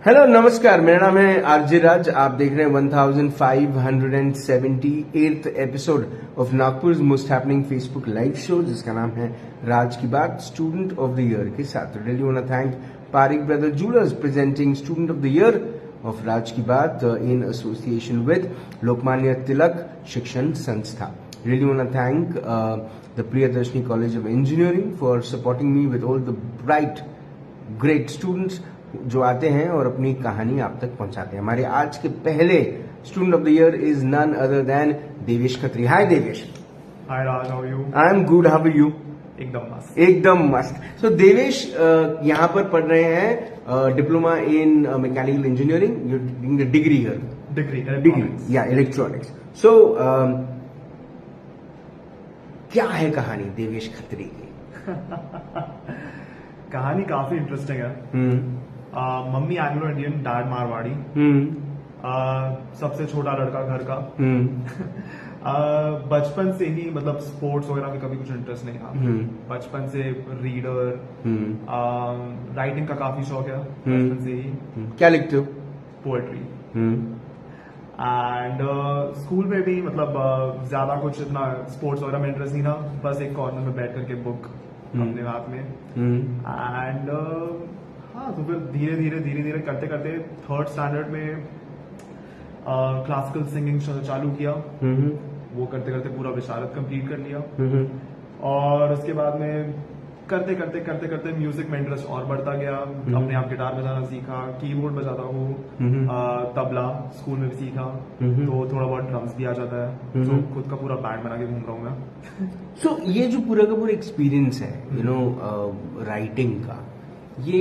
Hello नमस्कार, मेरा नाम है आरजे राज। आप देख रहे हैं 1578th episode of Nagpur most happening Facebook live show, जिसका नाम है राज की बात, स्टूडेंट ऑफ द ईयर के साथ। Really want to thank Parikh brother jewellers presenting student of the year of राज की बात in association with Lokmanya Tilak Shikshan Sanstha. Really want to thank the Priyadarshini College of Engineering for supporting me with all the bright, great students जो आते हैं और अपनी कहानी आप तक पहुंचाते हैं। हमारे आज के पहले student of the year is none other than Devesh Khatri. Hi Devesh. Hi Raj, how are you? I am good, how are you? एकदम मस्त। एकदम मस्त। सो देवेश यहाँ पर पढ़ रहे हैं diploma in mechanical engineering, degree या इलेक्ट्रॉनिक्स। सो क्या है कहानी देवेश खत्री की? कहानी काफी इंटरेस्टिंग है। Mummy Anglo Indian, dad Marwari. सबसे छोटा लड़का घर का। बचपन से ही मतलब स्पोर्ट्स वगैरह में कभी कुछ इंटरेस्ट नहीं था। बचपन से रीडर, राइटिंग का काफी शौक है बचपन से ही। क्या लिखते हो? पोएट्री। एंड स्कूल में भी मतलब ज्यादा कुछ इतना स्पोर्ट्स वगैरह में इंटरेस्ट नहीं था, बस एक कॉर्नर में बैठ करके बुक अपने हाथ में। एंड हाँ, तो फिर धीरे धीरे करते करते थर्ड स्टैंडर्ड में क्लासिकल सिंगिंग चालू किया। वो करते करते पूरा विशारद कंप्लीट कर लिया। और उसके बाद में करते करते म्यूजिक में इंटरेस्ट और बढ़ता गया। अपने आप गिटार बजाना सीखा, कीबोर्ड बजाता हूँ, तबला स्कूल में भी सीखा, तो थोड़ा बहुत ड्रम्स भी आ जाता है। तो खुद का पूरा बैंड बना के घूम रहा हूँ मैं। सो ये जो पूरा का पूरा एक्सपीरियंस है राइटिंग का, ये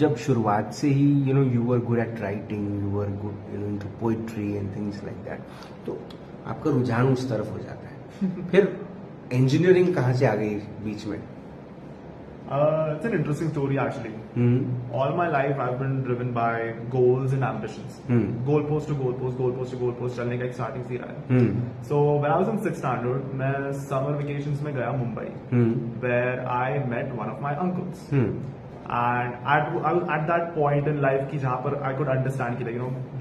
जब शुरुआत से ही you were good at writing, you were good into poetry and things like that, तो आपका रुझान उस तरफ हो जाता है। फिर इंजीनियरिंग कहाँ से आ गई बीच में? It's an interesting story actually. All my life I've been driven by goals and ambitions. Goalpost to goalpost चलने का एक starting से रहा है। So when I was in 6th standard, मैं summer vacations में गया Mumbai, where I met one of my uncles. And at that point in life कि जहाँ पर I could understand कि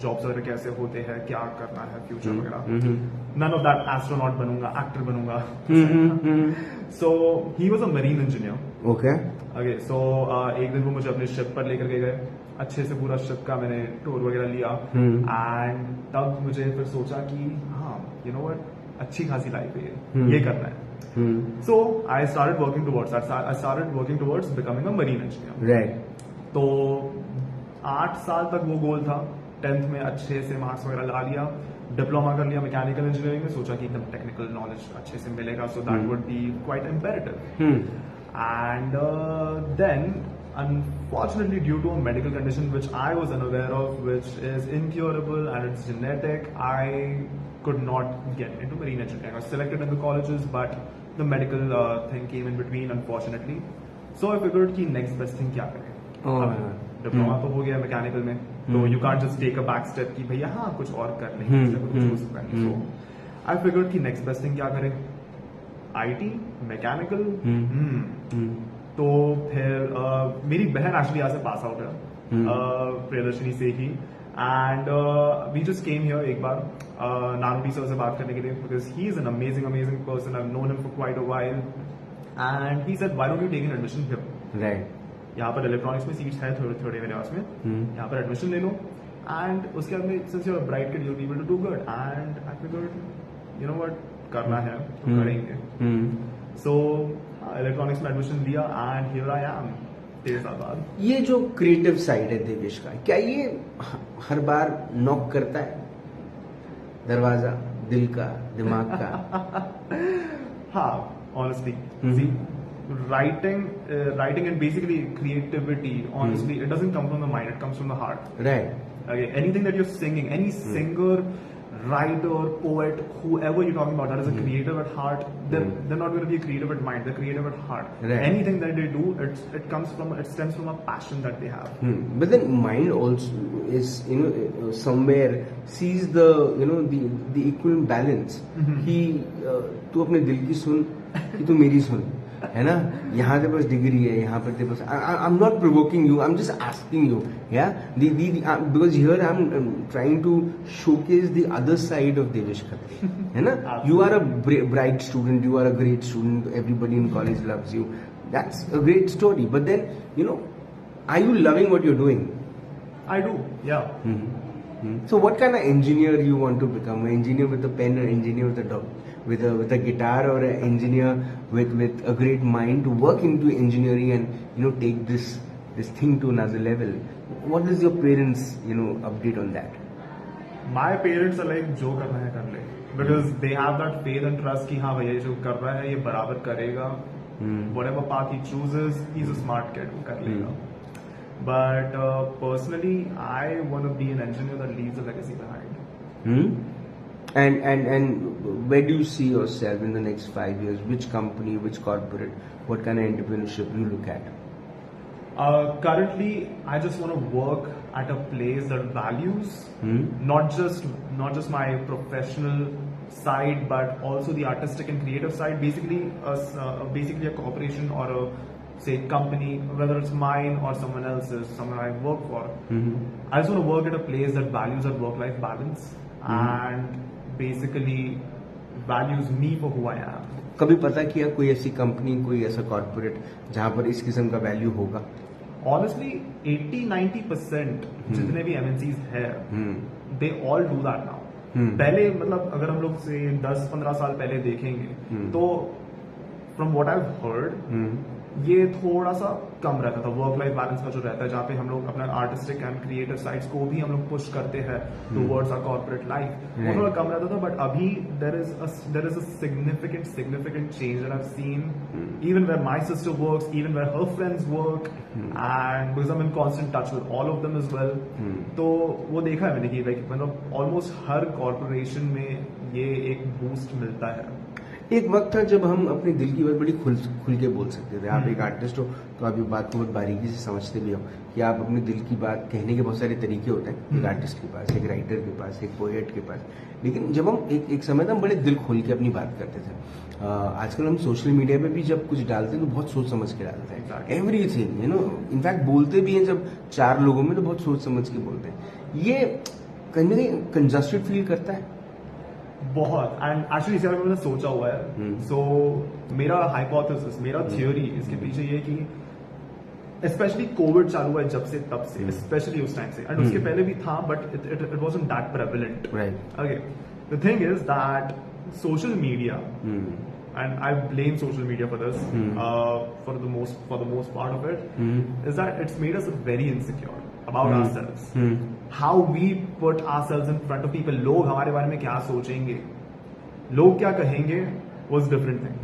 jobs वगैरह कैसे होते हैं, क्या करना है फ्यूचर वगैरह। None of that astronaut बनूंगा, actor बनूंगा। So he was a marine engineer. Okay. So एक दिन वो मुझे अपने शिप पर लेकर के गए, अच्छे से पूरा शिप का मैंने टूर वगैरह लिया। एंड तब मुझे फिर सोचा कि हाँ, what, अच्छी खासी लाइफ है ये करना है। So I started working towards becoming a marine engineer. Right. तो 8 साल तक वो गोल था। 10th में अच्छे से मार्क्स वगैरह ला लिया, डिप्लोमा कर लिया मैकेनिकल इंजीनियरिंग में, सोचा कि एकदम टेक्निकल नॉलेज अच्छे से मिलेगा, so that would be quite imperative. And then unfortunately, due to a medical condition which I was unaware of, which is incurable and it's genetic, I could not get into marine engineering. I was selected in the colleges, but the medical thing came in between, unfortunately. So I figured कि next best thing क्या करें। Diploma तो हो गया mechanical में, तो you can't just take a back step कि भैया हाँ कुछ और कर लेंगे, कुछ चूज करना। So I figured कि next best thing क्या करें, IT, मैकेनिकल। तो फिर मेरी बहन एक्चुअली यहाँ से पास आउट है प्रियदर्शनी से ही। And we just came here एक बार नानूटी सर से बात करने के लिए, because he is an amazing person. I have known him for quite a while and he said why don't you take an admission here. Right, यहाँ पर इलेक्ट्रॉनिक्स में सीट्स है थोड़े मेरे पास में, यहाँ पर एडमिशन ले लो। एंड उसके बाद में since you are bright kid you will be able to do good. And I figured what, करना है तो करेंगे। सो इलेक्ट्रॉनिक्स में एडमिशन लिया एंड हियर आई एम 3 साल बाद। ये जो क्रिएटिव साइड है देवेश का, क्या ये हर बार नॉक करता है दरवाजा दिल का, दिमाग का? हाँ, honestly see writing and basically creativity, honestly it doesn't come from the mind, it comes from the heart. Right. Okay, anything that you're singing, any singer, writer, poet, whoever you're talking about that is a creative at heart, they're not going to be a creative at mind, they're creative at heart. Right. Anything that they do, it stems from a passion that they have. But then mind also is somewhere sees the the equal balance. तू अपने दिल की सुन कि तू मेरी सुन। है ना, यहाँ तेरे पास डिग्री है, यहाँ पर तेरे पास, I am not provoking you, I am just asking you, या because here I am trying to showcase the other side of Devesh Khatri, है ना. You are a bright student, you are a great student, everybody in college loves you, that's a great story, but then you know, are you loving what you are doing? I do, yeah. So what kind of engineer you want to become? An engineer with a pen, or engineer with a guitar, or an engineer with a great mind to work into engineering and take this thing to another level? What is your parents update on that? My parents are like, जो करना है कर ले, because they have that faith and trust कि हाँ भैया ये जो कर रहा है ये बराबर करेगा. Whatever path he chooses, he's a smart kid, वो कर लेगा. But personally, I want to be an engineer that leaves a legacy behind. And where do you see yourself in the next 5 years? Which company, which corporate, what kind of entrepreneurship you look at? Currently, I just want to work at a place that values not just my professional side, but also the artistic and creative side. Basically a corporation or a company, whether it's mine or someone else's, someone I work for. I just want to work at a place that values our work-life balance and basically values me for who I am. कभी पता किया कोई ऐसी company, कोई ऐसा corporate जहां पर इस किस्म का वैल्यू होगा? Honestly, 80-90% जितने भी MNCs है, they all do that now. पहले मतलब अगर हम लोग से 10-15 साल पहले देखेंगे तो from what I've heard, ये थोड़ा सा कम रहता था वर्क लाइफ बैलेंस का जो रहता है, जहाँ पे हम लोग अपना आर्टिस्टिक एंड क्रिएटिव साइड्स को भी हम लोग पुश करते हैं टुवर्ड्स आवर कॉर्पोरेट लाइफ, वो थोड़ा कम रहता था. बट अभी there is a significant change that I have seen even where my sister works, even where her friends work, and because I am in constant touch with all of them as well. तो वो देखा है मैंने कि like मतलब almost हर corporation में ये एक बूस्ट मिलता है. एक वक्त था जब हम अपने दिल की बात बड़ी खुल के बोल सकते थे. आप एक आर्टिस्ट हो तो आप ये बात को बहुत बारीकी से समझते भी हो कि आप अपने दिल की बात कहने के बहुत सारे तरीके होते हैं एक आर्टिस्ट के पास, एक राइटर के पास, एक पोएट के पास. लेकिन जब हम एक समय था हम बड़े दिल खोल के अपनी बात करते थे. आजकल हम सोशल मीडिया पे भी जब कुछ डालते हैं तो बहुत सोच समझ के डालते हैं. एवरीथिंग इनफैक्ट बोलते भी हैं जब 4 लोगों में तो बहुत सोच समझ के बोलते हैं. ये कहीं ना कहीं कंजस्टेड फील करता है बहुत. एंड एक्चुअली इसी बारे में मैंने सोचा हुआ है. सो मेरा हाइपोथेसिस, मेरा थ्योरी इसके पीछे ये कि स्पेशली कोविड चालू हुआ है जब से तब से, स्पेशली उस टाइम से, एंड उसके पहले भी था but it wasn't that prevalent. Okay, the thing is that social media, and I blame social media for this, for the most part of it, is that it's made us very insecure about ourselves. How we put ourselves in front of people. लोग हमारे बारे में क्या सोचेंगे, लोग क्या कहेंगे was different thing.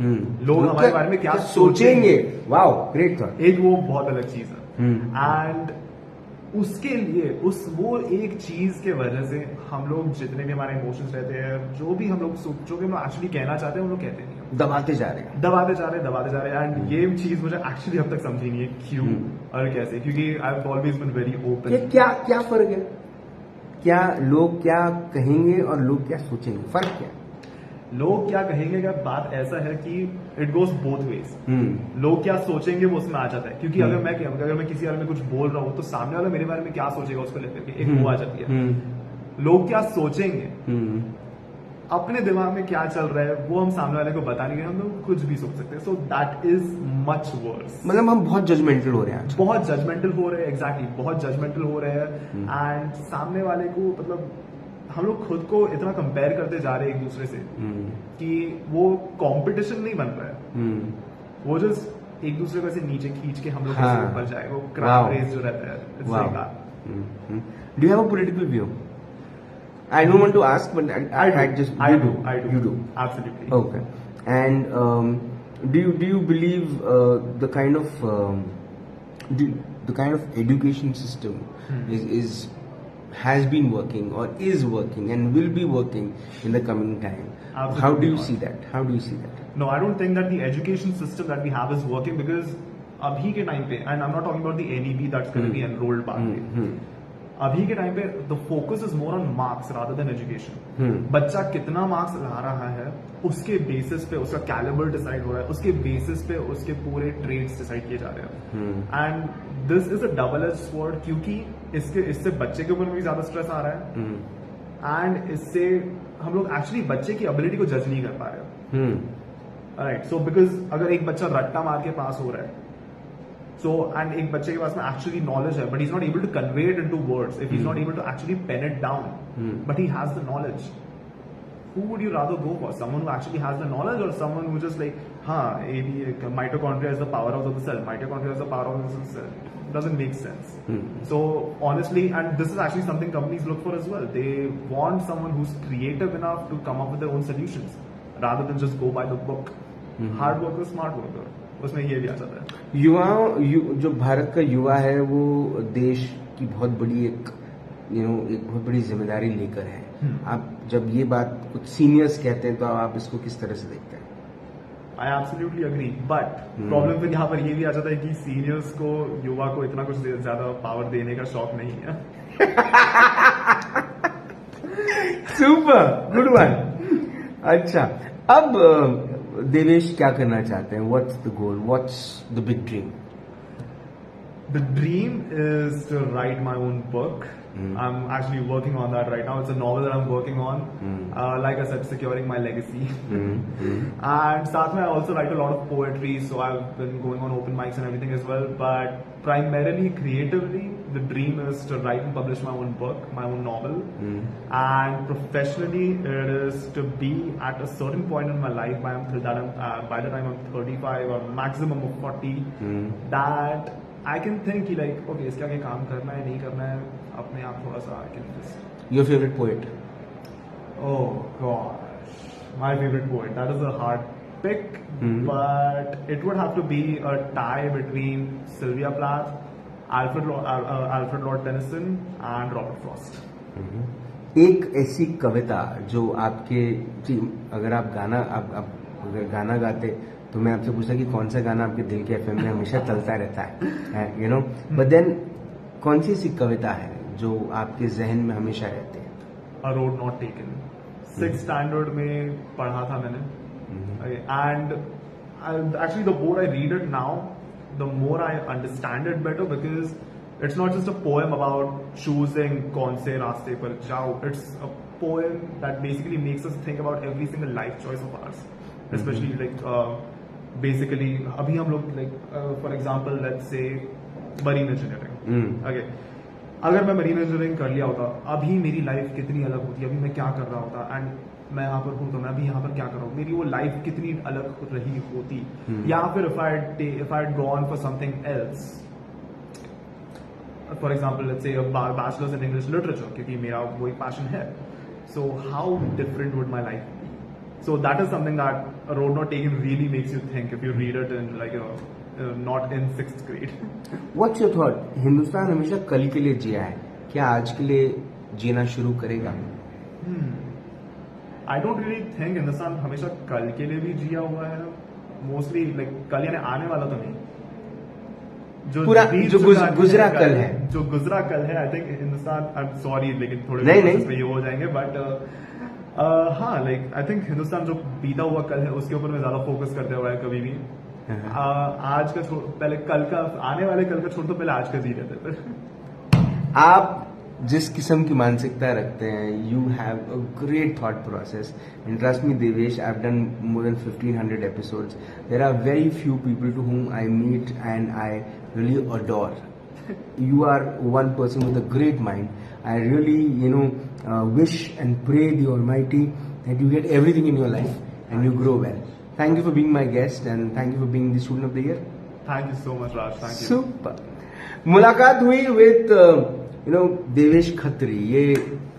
लोग हमारे बारे में क्या सोचेंगे, wow, great thought. एक वो बहुत अलग चीज है. एंड उसके लिए वो एक चीज के वजह से हम लोग जितने भी हमारे इमोशंस रहते हैं, जो भी हम लोग एक्चुअली कहना चाहते हैं हम लोग कहते नहीं, दबाते जा रहे हैं. एंड ये चीज मुझे एक्चुअली अब तक समझी नहीं है क्यों और कैसे, क्योंकि I have always been very open. क्या फर्क है? क्या लोग क्या कहेंगे और लोग क्या सोचेंगे, फर्क क्या? लोग क्या कहेंगे का बात ऐसा है कि इट गोज बोथ वेज. लोग क्या सोचेंगे वो उसमें आ जाता है, क्योंकि अगर मैं किसी बारे में कुछ बोल रहा हूँ तो सामने वाला मेरे बारे में क्या सोचेगा उसको लेकर के एक वो आ जाती है. लोग क्या सोचेंगे, अपने दिमाग में क्या चल रहा है वो हम सामने वाले को बता नहीं रहे, हम लोग कुछ भी सोच सकते हैं. So that is much worse. मतलब हम बहुत जजमेंटल हो रहे हैं, बहुत जजमेंटल हो रहे हैं. एग्जैक्टली, बहुत जजमेंटल हो रहे हैं. एंड सामने वाले को मतलब हम लोग खुद को इतना कंपेयर करते जा रहे हैं एक दूसरे से कि वो कंपटीशन नहीं बन रहा है, वो जस्ट एक दूसरे को ऐसे नीचे खींच के हम लोग कैसे ऊपर जाए, वो क्रैप रेस जो रहता है. It's like that. Do you have a political view? I don't want to ask, but I do. You do. Absolutely. Okay. And do you believe the kind of education system has been working or is working and will be working in the coming time? Absolutely. How do you see that? No, I don't think that the education system that we have is working, because abhi ke time pe, and I'm not talking about the NEP that's going to be enrolled back. अभी के time पे the focus is more on marks rather than education. बच्चा कितना marks ला रहा है उसके basis पे उसका कैलिबर डिसाइड हो रहा है, उसके बेसिस पे उसके पूरे ट्रेड्स डिसाइड किए जा रहे हैं। And this is a double edge sword, क्योंकि इससे बच्चे के ऊपर भी ज्यादा स्ट्रेस आ रहा है एंड इससे हम लोग एक्चुअली बच्चे की एबिलिटी को जज नहीं कर पा रहे। राइट, सो बिकॉज अगर एक बच्चा रट्टा मार के पास हो रहा है, so and एक बच्चे के पास में actually knowledge है but he's not able to convey it into words, if he's not able to actually pen it down, but he has the knowledge, who would you rather go for? Someone who actually has the knowledge or someone who just like mitochondria is the powerhouse of the cell, mitochondria is the powerhouse of the cell? Doesn't make sense. So honestly, and this is actually something companies look for as well, they want someone who's creative enough to come up with their own solutions rather than just go by the book. Hard worker, smart worker, उसमें ये भी आ जाता है। जो भारत का युवा है वो देश की बहुत बड़ी एक बहुत बड़ी जिम्मेदारी लेकर है। आप जब ये बात कुछ सीनियर्स कहते हैं तो आप इसको किस तरह से देखते हैं? I absolutely agree, but problem फिर यहाँ पर ये भी आ जाता है कि सीनियर्स को, युवा को इतना कुछ ज्यादा पावर देने का शौक नहीं है। Super good one. अच्छा, अब देवेश क्या करना चाहते हैं? What's the goal, what's the big dream? The dream is to write my own book. I'm actually working on that right now. It's a novel that I'm working on. Like I said, securing my legacy. And साथ में I also write a lot of poetry, so I've been going on open mics and everything as well. But primarily, creatively, the dream is to write and publish my own book, my own novel. And professionally, it is to be at a certain point in my life by the time I'm 35 or maximum of 40, that I can think like, okay, इसके आगे काम करना है, नहीं करना है, अपने आप थोड़ा सा I can just. Your favorite poet? Oh gosh, my favorite poet. That is a hard pick, but it would have to be a tie between Sylvia Plath, Alfred Lord Tennyson, and Robert Frost. एक ऐसी कविता जो आपके, अगर आप अगर गाना गाते तो मैं आपसे पूछा कि कौन सा गाना आपके दिल के एफएम में हमेशा चलता रहता है, बट देन कौन सी ऐसी कविता है जो आपके जहन में हमेशा रहते हैं? A Road Not Taken, 6th standard में पढ़ा था मैंने, and actually the more I read it now, the more I understand it better, because it's not just a poem about choosing कौन से रास्ते पर जाओ. It's a poem that basically makes us think about every single life choice of ours, especially like basically अभी हम लोग like for example let's say marine engineering. Okay, अगर मैं मरीन इंजीनियरिंग कर लिया होता, अभी मेरी लाइफ कितनी अलग होती, अभी मैं क्या कर रहा होता, एंड मैं यहाँ पर हूँ तो मैं अभी यहाँ पर क्या कर रहा हूँ, मेरी वो लाइफ कितनी अलग रही होती। या फिर if I had gone for something else, for example let's say a bachelor's in English literature, क्योंकि मेरा वो एक पैशन है, so how different would my life be? So that is something that A Road Not Taken really makes you think if you read it in like not in 6th grade. What's your thought? Hindustan हमेशा कल के लिए जिया है, क्या आज के लिए जीना शुरू करेगा? I don't really think Hindustan हमेशा कल के लिए भी जिया हुआ है. Mostly like कल यानी आने वाला तो नहीं, जो गुजरा कल है, जो गुजरा कल है. I think Hindustan, I am sorry लेकिन थोड़े में ये हो जाएंगे, बट हाँ लाइक आई थिंक हिंदुस्तान जो बीता हुआ कल है उसके ऊपर में ज्यादा फोकस करते हुआ है कभी भी. आज का छोड़, पहले कल का, आने वाले कल का छोड़, तो पहले आज का जी रहे थे. आप जिस किस्म की मानसिकता रखते हैं, you have a great thought process, and trust me Devesh, I have done more than 1500 episodes. There are very few people to whom I meet and I really adore. You are one person with a great mind. I really, wish and pray the Almighty that you get everything in your life and you grow well. Thank you for being my guest and thank you for being the Student of the Year. Thank you so much, Raj. Thank you. Super. मुलाकात हुई with Devesh Khatri. ये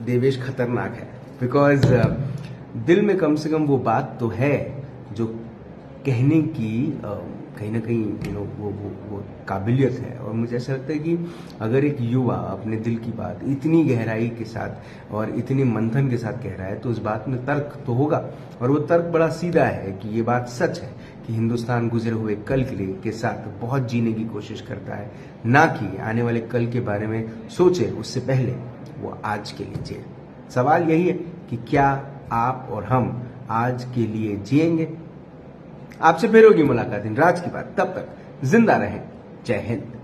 देवेश खतरनाक है, because दिल में कम से कम वो बात तो है जो कहने की कहीं ना कहीं वो काबिलियत है. और मुझे ऐसा लगता है कि अगर एक युवा अपने दिल की बात इतनी गहराई के साथ और इतने मंथन के साथ कह रहा है तो उस बात में तर्क तो होगा, और वो तर्क बड़ा सीधा है कि ये बात सच है कि हिंदुस्तान गुजरे हुए कल के साथ बहुत जीने की कोशिश करता है, ना कि आने वाले कल के बारे में सोचे उससे पहले वो आज के लिए जिए। सवाल यही है कि क्या आप और हम आज के लिए जिएंगे? आपसे फिर होगी मुलाकात इन राज की बात, तब तक जिंदा रहें। जय हिंद।